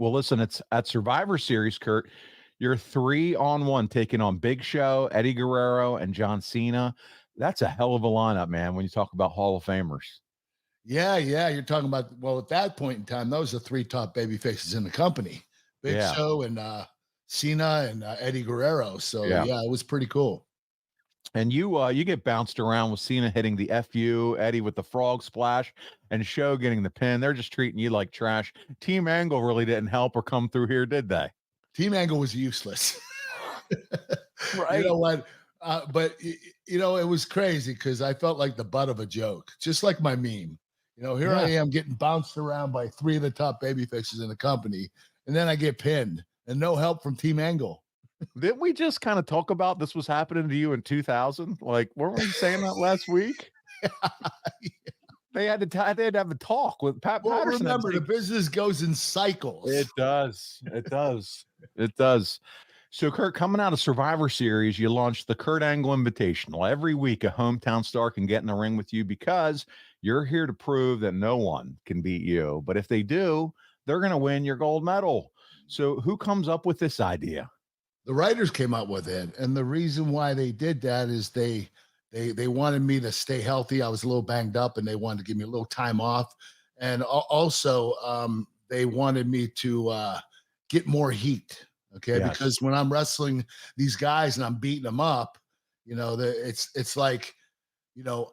Well, listen, it's at Survivor Series, Kurt. You're 3-on-1 taking on Big Show, Eddie Guerrero, and John Cena. That's a hell of a lineup, man, when you talk about Hall of Famers. Yeah, yeah. You're talking about, well, at that point in time, those are the three top baby faces in the company. Big Yeah. Show and Cena and Eddie Guerrero. So Yeah. yeah, it was pretty cool. And you get bounced around with Cena hitting the FU, Eddie with the frog splash, and Show getting the pin. They're just treating you like trash. Team Angle really didn't help or come through here, did they? Team Angle was useless. You Right. know what? But it was crazy because I felt like the butt of a joke, just like my meme. Here I Yeah. am getting bounced around by three of the top baby faces in the company, and then I get pinned and no help from Team Angle. Didn't we just kind of talk about this was happening to you in 2000? Like, weren't we saying that last week? They had to have a talk with Pat Well, Patterson. remember, the business goes in cycles. It does. It does. It does. So, Kurt, coming out of Survivor Series, you launched the Kurt Angle Invitational. Every week, a hometown star can get in the ring with you because you're here to prove that no one can beat you. But if they do, they're going to win your gold medal. So, who comes up with this idea? The writers came up with it, and the reason why they did that is they wanted me to stay healthy. I was a little banged up, and they wanted to give me a little time off, and also they wanted me to get more heat. Okay, Yes. because when I'm wrestling these guys and I'm beating them up, it's like,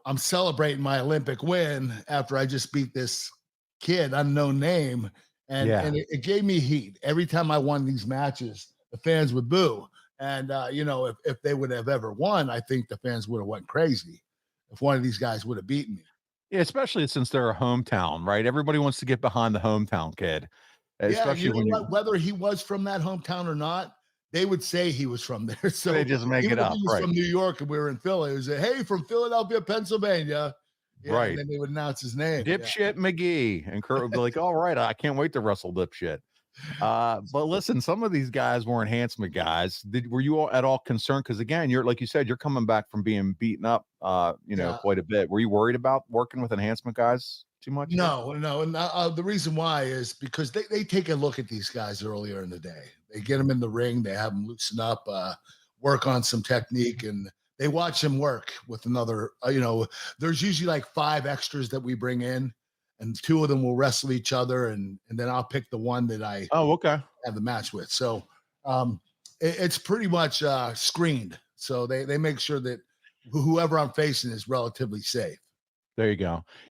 I'm celebrating my Olympic win after I just beat this kid, unknown name, and Yeah. it gave me heat every time I won these matches. The fans would boo. And if they would have ever won, I think the fans would have went crazy if one of these guys would have beaten me. Yeah, especially since they're a hometown, right? Everybody wants to get behind the hometown kid, Yeah, and especially you know when what? Whether he was from that hometown or not, they would say he was from there. they So just make even it if up, he was right? from New York and we were in Philly, it was hey, from Philadelphia, Pennsylvania. Yeah, and Right. then they would announce his name. Yeah. Dipshit McGee. And Kurt would be like, all right, I can't wait to wrestle Dipshit. But listen, some of these guys were enhancement guys. Were you at all concerned? Because again, you're like you said, you're coming back from being beaten up, Yeah. quite a bit. Were you worried about working with enhancement guys too much here? No, no, and the reason why is because they take a look at these guys earlier in the day. They get them in the ring, they have them loosen up, work on some technique, and they watch them work with another. There's usually like 5 extras that we bring in, and 2 of them will wrestle each other, and then I'll pick the one that I Oh, okay. have the match with. So it's pretty much screened. So they make sure that whoever I'm facing is relatively safe. There you go.